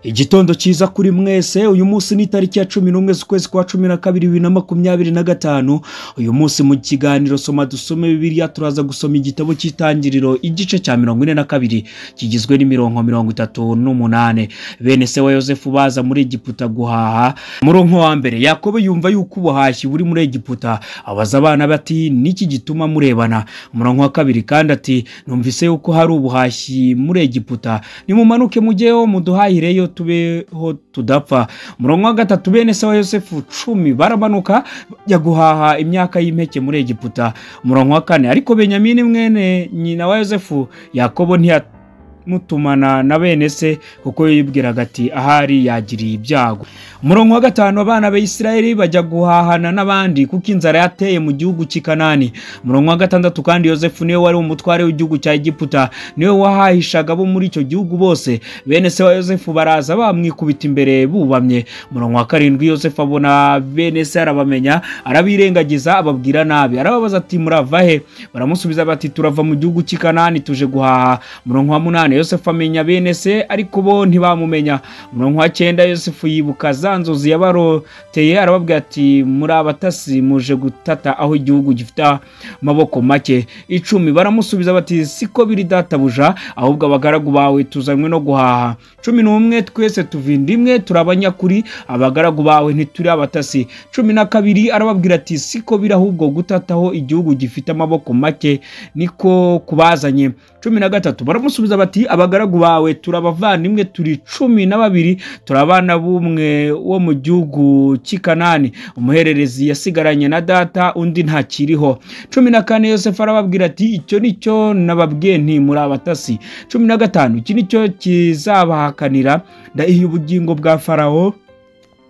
Igitondo cyiza kuri mwese. Uyu munsi ni tariki ya 11 z'ukwezi kwa 12 2025. Uyu munsi mu kiganiro soma dusome Bibiliya turaza gusoma igitabo cy'Itangiriro igice cya 42 kigizwe n'imirongo 38. Bene se wa Yosefu baza muri Egiputa guhaha. Murongo wa mbere, Yakobo yumva yuko ubuhashyi buri muri Egiputa, abaza abana bati niki gituma murebana. Murongo wa kabiri kandi ati numvise yuko hari ubuhashyi muri Egiputa, nimumanuke mujyeho muduhahireyo tubeho tudapfa. Murongo wa gatatu, bene se wa Yosefu 10 baramanuka bajya guhaha imyaka y'impeke muri Egiputa. Murongo wa kane, ariko Benyamini mwene nyina wa Yosefu Yakobo mutumana na bene se kuko yibwiraga ati ahari yagiriye ibyago. Murongo wa gatanu, abana ba Isirayeli bajya guhahana n'abandi kuko inzara yateye mu gihugu cy'Ikanani. Murongo wa gatandatu, kandi Yosefu niwe wari umutware w'igihugu cya Egiputa, niwe wahahishaga abo muri icyo gihugu bose. Bene se wa Yosefu baraza bamwikubita imbere bubamye. Murongo wa karindwi, Yosefu abona bene se arabamenya, arabirengagiza ababwira nabi, arababaza ati murava he? Baramusubiza bati turava mu gihugu cy'Ikanani tuje guhaha. Murongo wa munani, Yosefu amenya bene se ariko bo ntibamumenya. Murongo wa 9, Yosefu yibuka za nzozi yabaroteye, arababwira ati muri abatasi muje gutata aho igihugu gifite amaboko make. 10 baramusubiza bati siko biri databuja, ahubwo abagaragu bawe tuzanywe no guhaha. 11 twese tuvindimwe turabanyakuri, abagaragu bawe ntituri abatasi. 12 arababwira ati siko biri ahubwo gutataho igihugu gifite amaboko make niko kubazanye. 13 baramusubiza bati abagaragu bawe turabavandimwe turi 12 turabana bumwe wo mu gihugu cy'Ikanani, umuhererezi yasigaranye na data undi ntakiriho. 14 Yosefu arababwira ati icyo nicyo nababwiye nti muri abatasi. 15 iki nicyo kizabahakanira, ndahiye ubugingo bwa Farawo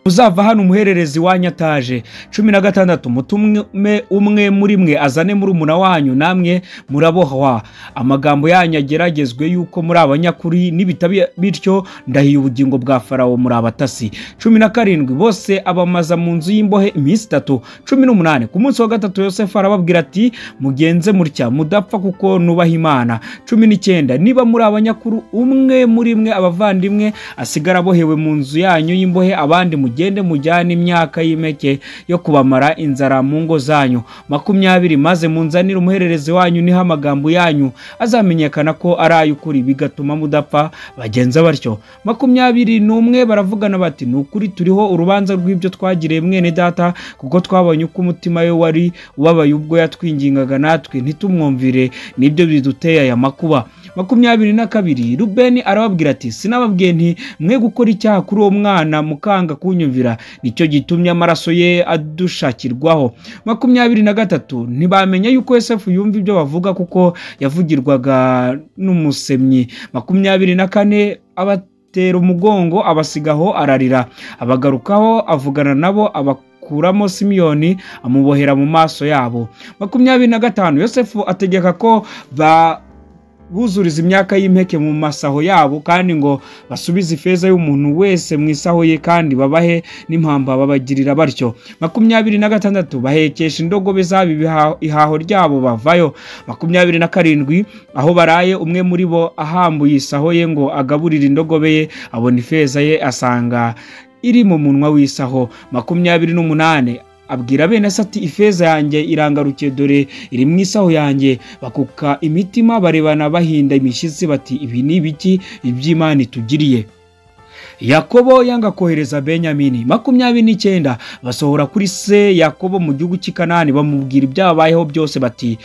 uzava hano umuhererezi wanyataje. 16 mutume umwe muri mwe azane muri umuna wanyu namwe murabohwa, amagambo yanyu ageragezwe yuko muri abanyakuri, nibitabi bityo ndahiye ubugingo bwa Farawo muri abatasi. 17 bose abamaza mu nzu y'imbohe iminsi 3. 18 ku munsi wa gatatu Yosefu arababwira ati mugenze mutya mudapfa kuko nubaha Imana. 19 niba muri abanyakuru umwe muri mwe abavandimwe asigara abohewe mu nzu yanyu y'imbohe, abandi gende mujyane imyaka y'impeke yo kubamara inzara mu ngo zanyu. 20 maze munzanire umuhererezi wanyu, niho amagambo yanyu azamenyekana ko ari ay'ukuri bigatuma mudapfa. Bagenza batyo. 21 baravugana bati nukuri turiho urubanza rw'ibyo twagiriye mwene data, kuko twabonye uko umutima we wari wabaye ubwo yatwingingaga natwe ntitumwumvire, nibyo biduteye aya makuba. 22 Rubeni arababwira ati sinababwiye nti mwe gukora icyaha kuri uwo mwana mukanga kunyumvira, nicyo gitumye amaraso ye adushakirwaho. 23 ntibamenya yuko Yosefu yumva ibyo bavuga kuko yavugirwaga n'umusemyi. 24 abatera umugongo abasigaho ararira, abagarukaho avugana nabo kuramo Simiyoni amubohera mu maso yabo. 25 Yosefu ategeka ko buzuriza imyaka y'impeke mu masaho yabo, kandi ngo basubize ifeza y'umuntu wese mu isaho ye, kandi babahe n'impamba babagirira batyo. 26 bahekesha indogobe zabo ihaho ryabo bavayo. 27 aho baraye umwe muri bo ahambuye isaho ye ngo agaburire indogobe ye, abona ifeza ye asanga iri mu munwa w'isaho. 28 abwira bene se ati ifeza yanjye irangarukiye, dore iri mu isaho yanjye. Bakuka imitima barebana bahinda imishyitsi bati ibi ni ibiki iby'Imana itugiriye. Yakobo yanga kohereza Benyamini. 29 basohora kuri se Yakobo mu gihugu cy'Ikanani, bamubwira ibyabayeho byose bati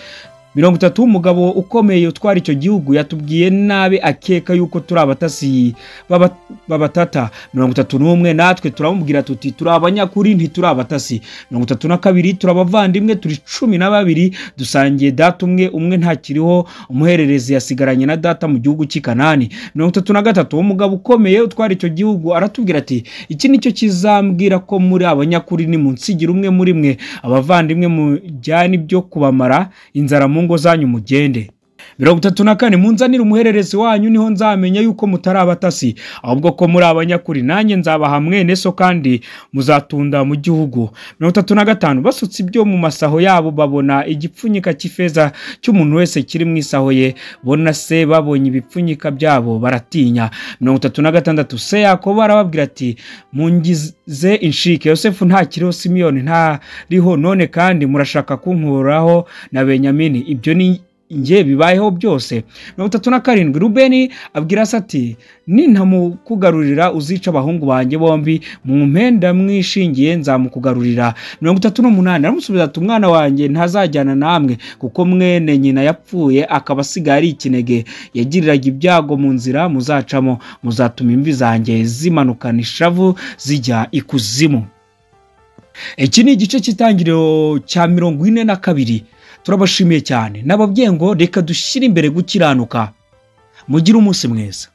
30 umugabo ukomeye utwara icyo gihugu yatubwiye nabi akeka yuko turi abatasi babatata. 31 natwe turamubwira tuti turi abanyakuri ntituri abatasi. 32 turabavandimwe turi 12 dusangiye data umwe ntakiriho, umuhererezi yasigaranye na data mu gihugu cy'Ikanani. 33 umugabo ukomeye utwara icyo gihugu aratubwira ati iki nicyo kizambwira ko muri abanyakuri, ni munsigira umwe muri mwe abavandimwe mujyane ibyo kubamara inzara mu ngo zanyu mugende. 34 munzanire umuhererezi wanyu niho nzamenya yuko mutari abatasi ahubwo ko muri abanyakuri nanjye nzabaha mwene so kandi muzatunda mu gihugu. 35 basutse ibyo mu masaho yabo babona igipfunyika cy'ifeza cy'umuntu wese kiri mu isaho ye, bona se babonye ibipfunyika byabo baratinya. 36 se Yakobo arababwira ati mungize inshike, Yosefu ntakiriho, Simiyoni ntariho, none kandi murashaka kunkuraho na Benyamini, ibyo ni nge bibayeho byose. 37 Rubeni abwira se ati nintamukugarurira uzica abahungu banjye bombi, mu mpenda mwishingiye nzamukugarurira. 38 aramusubiza ati umwana wanjye ntazajyana namwe kuko mwene nyina yapfuye akaba asigaye ari ikinege, yagiriraga ibyago mu nzira muzacamo, muzatuma imvi zanjye zimanukana ishavu zijya ikuzimu. Iki ni igice cy'itangiriro cya 42. Turabashimiye cyane, nababwiye ngo reka dushyire imbere gukiranuka. Mugire umunsi mwiza.